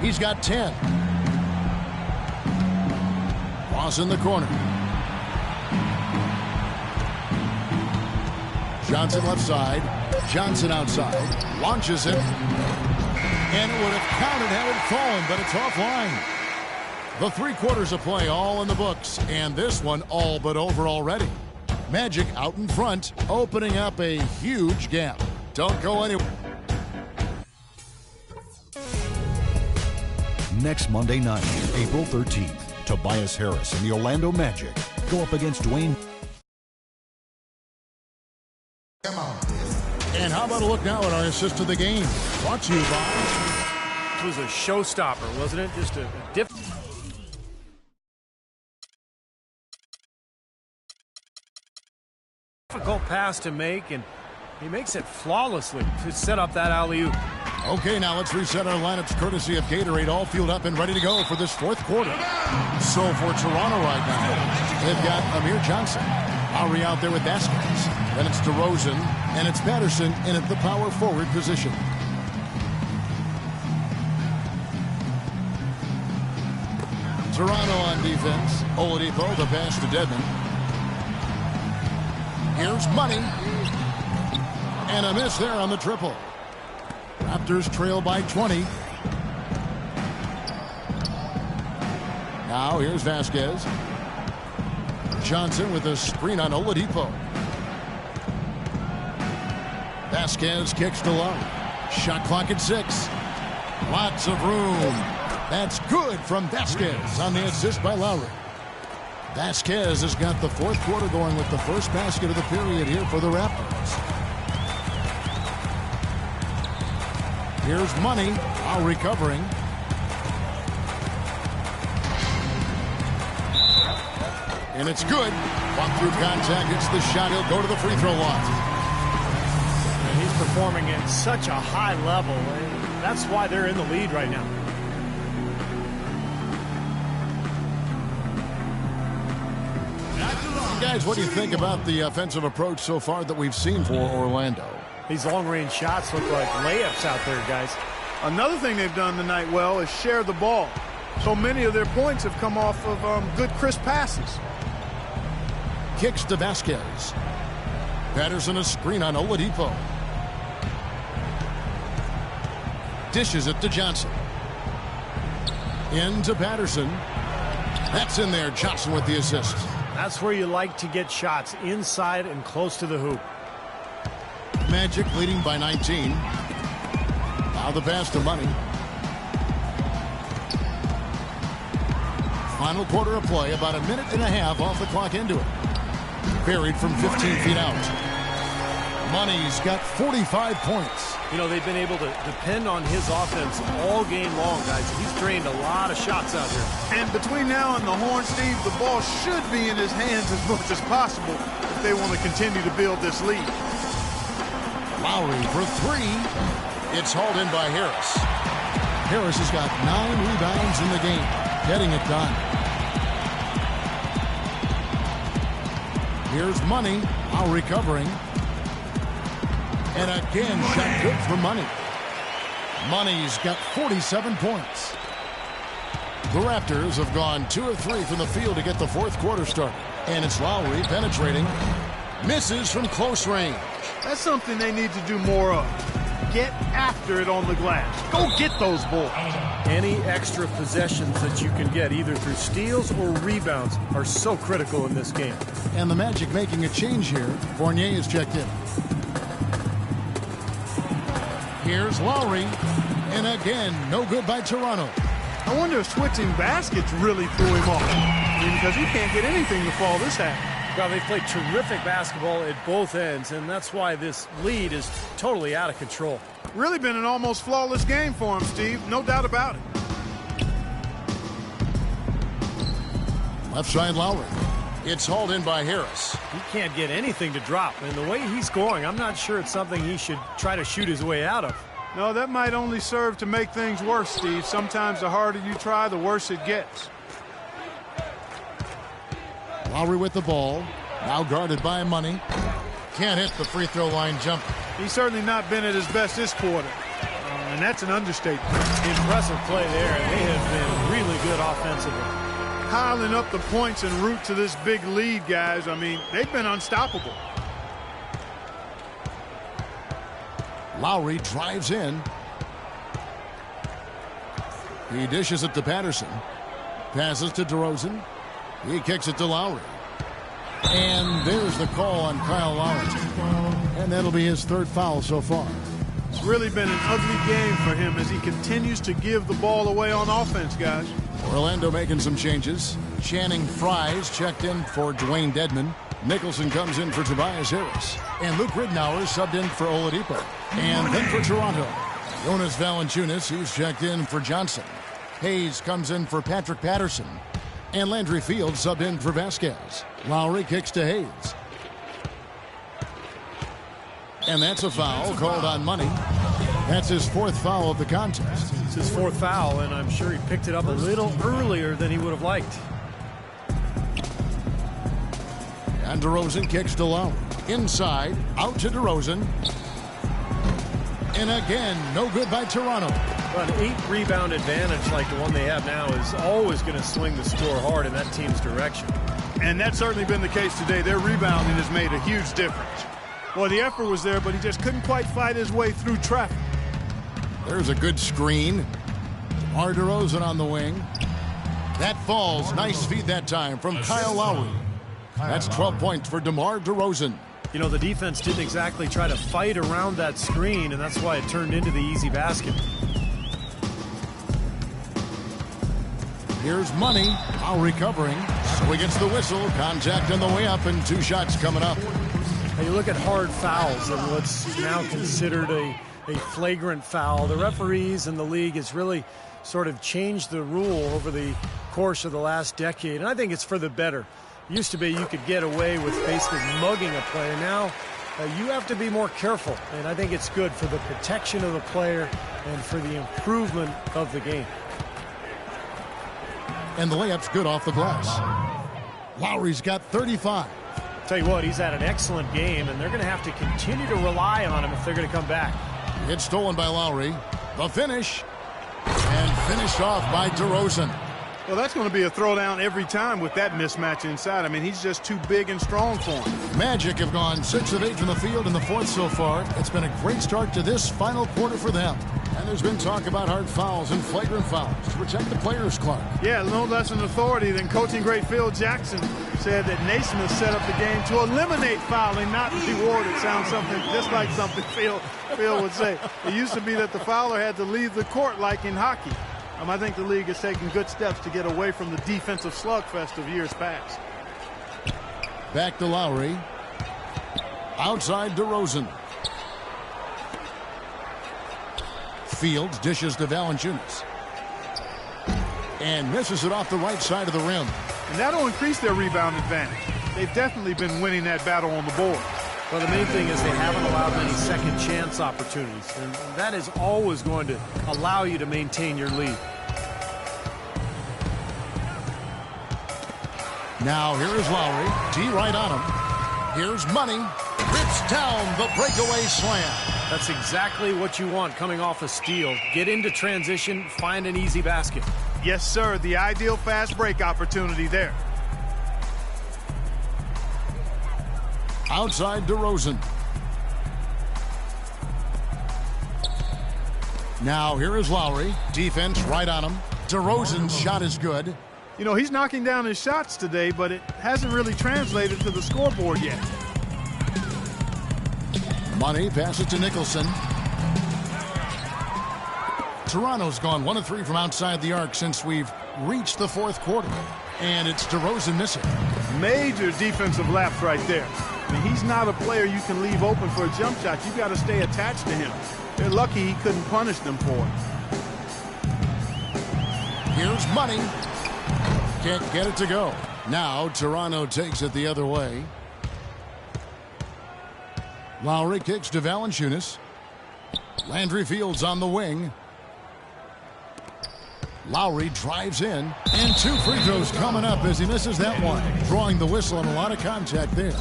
He's got 10. Cross in the corner. Johnson left side. Johnson outside. Launches it. And it would have counted had it fallen, but it's offline. The 3 quarters of play all in the books, and this one all but over already. Magic out in front, opening up a huge gap. Don't go anywhere. Next Monday night, April 13th, Tobias Harris and the Orlando Magic go up against Dwayne. And how about a look now at our assist of the game? Brought to you by... It was a showstopper, wasn't it? Just a different... difficult pass to make, and he makes it flawlessly to set up that alley-oop. Okay, now let's reset our lineups courtesy of Gatorade, all fueled up and ready to go for this 4th quarter. So for Toronto right now, they've got Amir Johnson. Lowry out there with Vasquez. Then it's DeRozan, and it's Patterson in at the power forward position. Toronto on defense. Oladipo, the pass to Dedmon. Here's Money. And a miss there on the triple. Raptors trail by 20. Now here's Vasquez. Johnson with a screen on Oladipo. Vasquez kicks to Lowry. Shot clock at 6. Lots of room. That's good from Vasquez on the assist by Lowry. Vasquez has got the 4th quarter going with the first basket of the period here for the Raptors. Here's Money. Lowry covering. And it's good. Walk through contact. It's the shot. He'll go to the free throw line. And he's performing at such a high level. And that's why they're in the lead right now. Guys, what do you think about the offensive approach so far that we've seen for Orlando? These long-range shots look like layups out there, guys. Another thing they've done tonight well is share the ball. So many of their points have come off of good, crisp passes. Kicks to Vasquez. Patterson a screen on Oladipo. Dishes it to Johnson. Into Patterson. That's in there. Johnson with the assist. That's where you like to get shots, inside and close to the hoop. Magic leading by 19. Now the pass to Money. Final quarter of play, about a minute and a half off the clock into it. Buried from 15 feet out. Money's got 45 points. You know, they've been able to depend on his offense all game long, guys. He's drained a lot of shots out here. And between now and the horn, Steve, the ball should be in his hands as much as possible if they want to continue to build this lead. Lowry for 3. It's hauled in by Harris. Harris has got 9 rebounds in the game, getting it done. Here's Money. Lowry covering. And again, shot good for Money. Money's got 47 points. The Raptors have gone 2 of 3 from the field to get the 4th quarter started. And it's Lowry penetrating. Misses from close range. That's something they need to do more of. Get after it on the glass. Go get those balls. Any extra possessions that you can get, either through steals or rebounds, are so critical in this game. And the Magic making a change here. Fournier is checked in. Here's Lowry. And again, no good by Toronto. I wonder if switching baskets really threw him off. Because he can't get anything to fall this half. Well, they played terrific basketball at both ends, and that's why this lead is totally out of control. Really been an almost flawless game for him, Steve. No doubt about it. Left side Lowry. It's hauled in by Harris. He can't get anything to drop, and the way he's scoring, I'm not sure it's something he should try to shoot his way out of. No, that might only serve to make things worse, Steve. Sometimes the harder you try, the worse it gets. Lowry with the ball. Now guarded by Money. Can't hit the free throw line jumper. He's certainly not been at his best this quarter. And that's an understatement. Impressive play there, and they have been really good offensively. piling up the points en route to this big lead, guys. I mean, they've been unstoppable. Lowry drives in. He dishes it to Patterson. Passes to DeRozan. He kicks it to Lowry. And there's the call on Kyle Lowry. And that'll be his third foul so far. It's really been an ugly game for him as he continues to give the ball away on offense, guys. Orlando making some changes. Channing Fries checked in for Dwayne Dedmon. Nicholson comes in for Tobias Harris. And Luke Ridnour subbed in for Oladipo. And then for Toronto, Jonas Valanciunas, he's checked in for Johnson. Hayes comes in for Patrick Patterson. And Landry Fields subbed in for Vasquez. Lowry kicks to Hayes. And that's a foul called on Money. That's his fourth foul of the contest. It's his fourth foul, and I'm sure he picked it up a little earlier than he would have liked. And DeRozan kicks to Lowry. Inside, out to DeRozan. And again, no good by Toronto. Well, an 8-rebound advantage like the one they have now is always going to swing the score hard in that team's direction. And that's certainly been the case today. Their rebounding has made a huge difference. Well, the effort was there, but he just couldn't quite fight his way through traffic. There's a good screen. DeMar DeRozan on the wing. That falls. Nice feed that time from Kyle Lowry. That's 12 points for DeMar DeRozan. You know, the defense didn't exactly try to fight around that screen, and that's why it turned into the easy basket. Here's Money. Lowry covering. So he gets the whistle. Contact on the way up, and 2 shots coming up. Now you look at hard fouls and what's now considered a flagrant foul. The referees in the league has really sort of changed the rule over the course of the last decade, and I think it's for the better. It used to be you could get away with basically mugging a player. Now you have to be more careful, and I think it's good for the protection of the player and for the improvement of the game. And the layup's good off the glass. Lowry's got 35. Tell you what, he's had an excellent game, and they're going to have to continue to rely on him if they're going to come back. It's stolen by Lowry. The finish. And finished off by DeRozan. Well, that's going to be a throwdown every time with that mismatch inside. I mean, he's just too big and strong for him. Magic have gone 6 of 8 from the field in the fourth so far. It's been a great start to this final quarter for them. And there's been talk about hard fouls and flagrant fouls to protect the players, Clark. Yeah, no less an authority than coaching great Phil Jackson said that Naismith set up the game to eliminate fouling, not reward it. Sounds something just like something Phil would say. It used to be that the fouler had to leave the court like in hockey. I think the league is taking good steps to get away from the defensive slugfest of years past. Back to Lowry. Outside DeRozan. Fields dishes to Valanciunas. And misses it off the right side of the rim. And that'll increase their rebound advantage. They've definitely been winning that battle on the board. Well, the main thing is they haven't allowed many second chance opportunities. And that is always going to allow you to maintain your lead. Now here is Lowry. D right on him. Here's Money. Rips down the breakaway slam. That's exactly what you want coming off a steal. Get into transition, find an easy basket. Yes, sir. The ideal fast break opportunity there. Outside DeRozan. Now here is Lowry. Defense right on him. DeRozan's shot is good. You know, he's knocking down his shots today, but it hasn't really translated to the scoreboard yet. Money passes to Nicholson. Toronto's gone 1 of 3 from outside the arc since we've reached the fourth quarter. And it's DeRozan missing. Major defensive lapse right there. I mean, he's not a player you can leave open for a jump shot. You've got to stay attached to him. They're lucky he couldn't punish them for it. Here's Money. Can't get it to go. Now Toronto takes it the other way. Lowry kicks to Valanciunas. Landry Fields on the wing. Lowry drives in. And 2 free throws coming up as he misses that one. Drawing the whistle and a lot of contact there.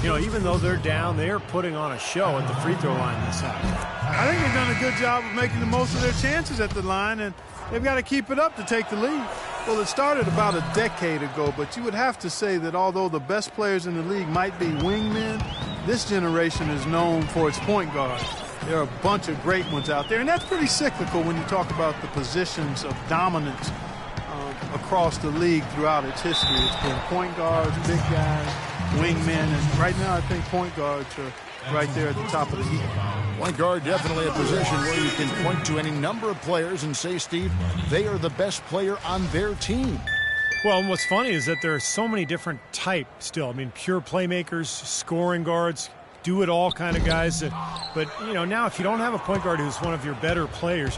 You know, even though they're down, they're putting on a show at the free throw line this time. I think they've done a good job of making the most of their chances at the line, and they've got to keep it up to take the lead. Well, it started about a decade ago, but you would have to say that although the best players in the league might be wingmen, this generation is known for its point guard. There are a bunch of great ones out there, and that's pretty cyclical when you talk about the positions of dominance across the league throughout its history. It's been point guards, big guys, wingmen, and right now I think point guards are right there at the top of the heap. Point guard, definitely a position where you can point to any number of players and say, Steve, they are the best player on their team. Well, and what's funny is that there are so many different types still. I mean, pure playmakers, scoring guards, do-it-all kind of guys. But, you know, now if you don't have a point guard who's one of your better players,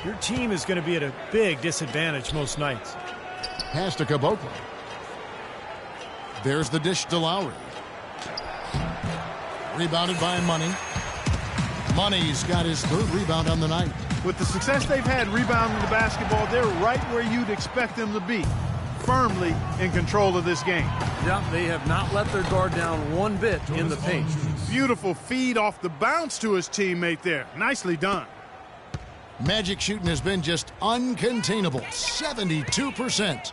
your team is going to be at a big disadvantage most nights. Pass to Caboclo. There's the dish to Lowry. Rebounded by Money. Money's got his third rebound on the night. With the success they've had rebounding the basketball, they're right where you'd expect them to be, firmly in control of this game. Yeah, they have not let their guard down one bit in the paint. Beautiful feed off the bounce to his teammate there. Nicely done. Magic shooting has been just uncontainable. 72%.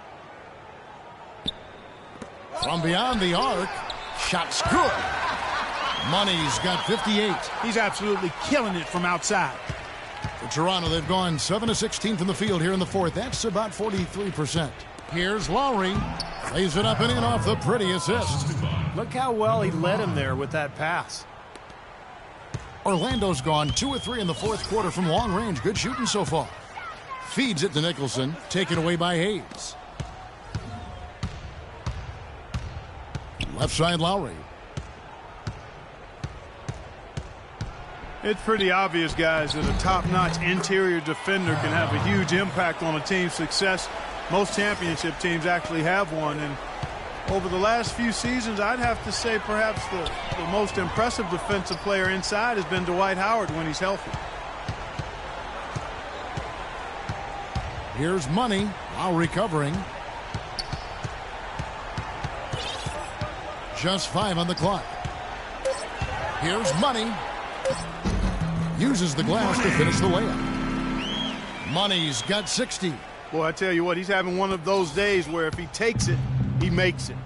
From beyond the arc, shot's good. Money's got 58. He's absolutely killing it from outside. For Toronto, they've gone 7 of 16 from the field here in the fourth. That's about 43%. Here's Lowry. Lays it up and in off the pretty assist. Look how well he led him there with that pass. Orlando's gone 2 of 3 in the fourth quarter from long range. Good shooting so far. Feeds it to Nicholson. Taken away by Hayes. Left side Lowry. It's pretty obvious, guys, that a top-notch interior defender can have a huge impact on a team's success. Most championship teams actually have one, and over the last few seasons, I'd have to say perhaps the most impressive defensive player inside has been Dwight Howard when he's healthy. Here's Money. Lowry covering. Just 5 on the clock. Here's Money. Uses the glass to finish the layup. Money's got 60. Boy, I tell you what, he's having one of those days where if he takes it, he makes it.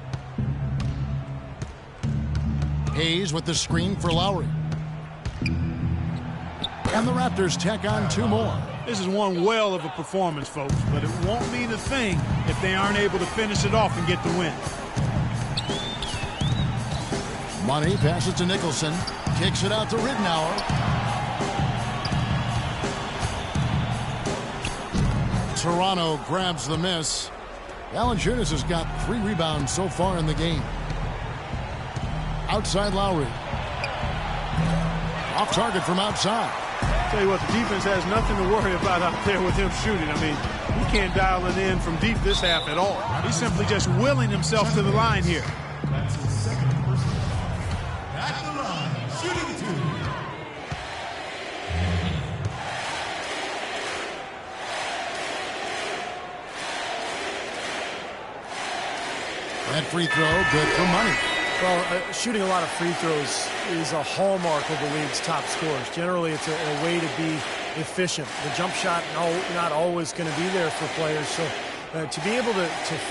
Hayes with the screen for Lowry. And the Raptors tack on 2 more. This is one well of a performance, folks, but it won't mean a thing if they aren't able to finish it off and get the win. Money passes to Nicholson. Kicks it out to Ridnour. Toronto grabs the miss. Valanciunas has got 3 rebounds so far in the game. Outside Lowry. Off target from outside. Tell you what, the defense has nothing to worry about out there with him shooting. I mean, he can't dial it in from deep this half at all. He's simply just willing himself to the line here. That's his second personal. At the line, shooting 2. That free throw, good for Money. Well, shooting a lot of free throws is a hallmark of the league's top scorers. Generally, it's a way to be efficient. The jump shot, not always going to be there for players. So to be able to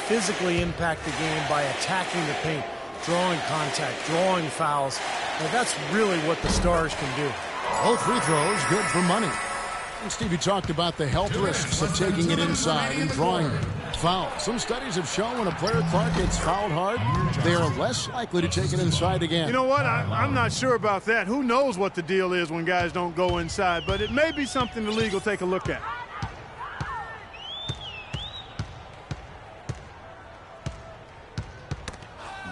physically impact the game by attacking the paint, drawing contact, drawing fouls, that's really what the stars can do. Both free throws, good for Money. And Stevie talked about the health risks of taking it inside and drawing fouls. Some studies have shown when a player, Clark, gets fouled hard, they are less likely to take it inside again. You know what? I'm not sure about that. Who knows what the deal is when guys don't go inside, but it may be something the league will take a look at.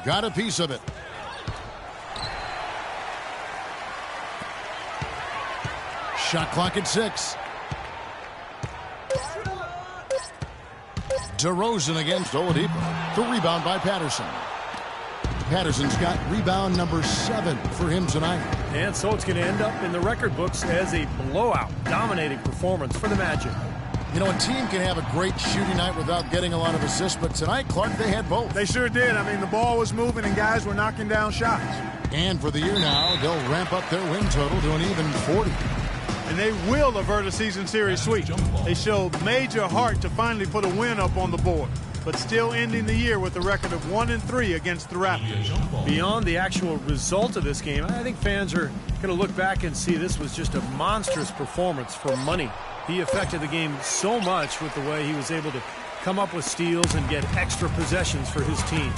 Got a piece of it. Shot clock at 6. DeRozan against Oladipo. The rebound by Patterson. Patterson's got rebound number 7 for him tonight. And so it's going to end up in the record books as a blowout, dominating performance for the Magic. You know, a team can have a great shooting night without getting a lot of assists, but tonight, Clark, they had both. They sure did. I mean, the ball was moving and guys were knocking down shots. And for the year now, they'll ramp up their win total to an even 40. and they will avert a season series sweep. They showed major heart to finally put a win up on the board, but still ending the year with a record of 1-3 against the Raptors. Beyond the actual result of this game, I think fans are going to look back and see this was just a monstrous performance for Money. He affected the game so much with the way he was able to come up with steals and get extra possessions for his team.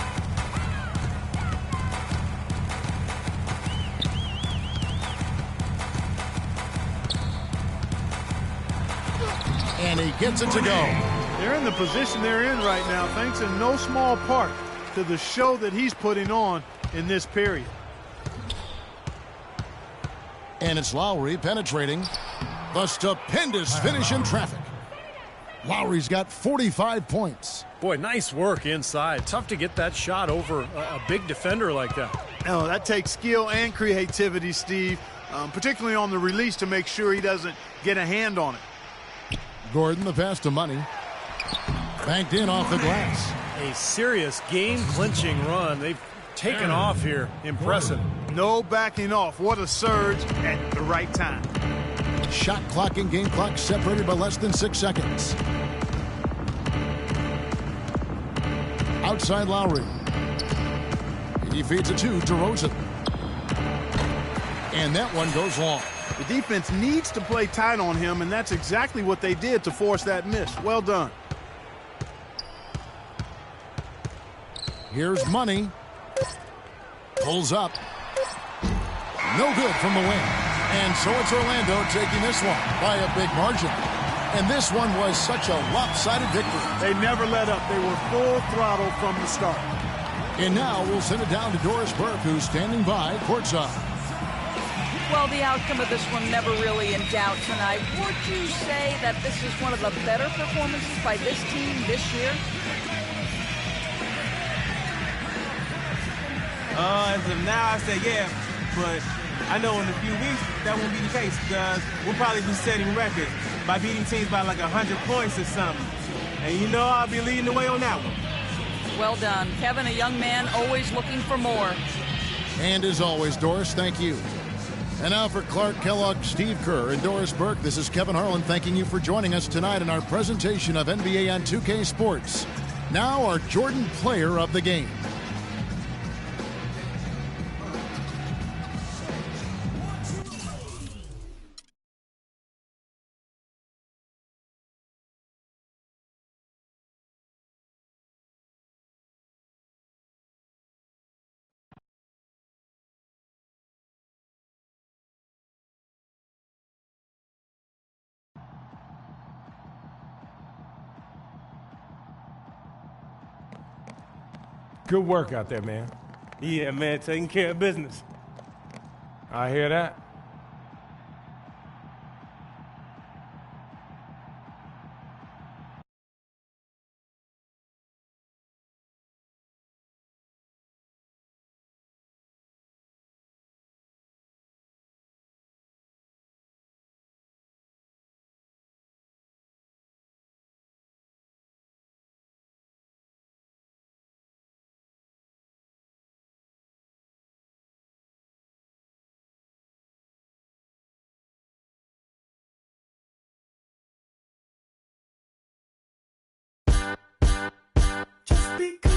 And he gets it to go. They're in the position they're in right now thanks in no small part to the show that he's putting on in this period. And it's Lowry penetrating. The stupendous finish in traffic. Lowry's got 45 points. Boy, nice work inside. Tough to get that shot over a big defender like that. Oh, that takes skill and creativity, Steve, particularly on the release to make sure he doesn't get a hand on it. Gordon, the pass to Money. Banked in off the glass. A serious game-clinching run. They've taken off here. Impressive. No backing off. What a surge at the right time. Shot clock and game clock separated by less than 6 seconds. Outside Lowry. He feeds it to DeRozan. And that one goes long. The defense needs to play tight on him, and that's exactly what they did to force that miss. Well done. Here's Money. Pulls up. No good from the wing. And so it's Orlando taking this one by a big margin. And this one was such a lopsided victory. They never let up. They were full throttle from the start. And now we'll send it down to Doris Burke, who's standing by courtside. Well, the outcome of this one never really in doubt tonight. Would you say that this is one of the better performances by this team this year? As of now, I say yeah, but I know in a few weeks that won't be the case because we'll probably be setting records by beating teams by like 100 points or something. And you know I'll be leading the way on that one. Well done. Kevin, a young man always looking for more. And as always, Doris, thank you. And now for Clark Kellogg, Steve Kerr, and Doris Burke, this is Kevin Harlan thanking you for joining us tonight in our presentation of NBA on 2K Sports. Now our Jordan Player of the Game. Good work out there, man. Yeah, man, taking care of business. I hear that. Just because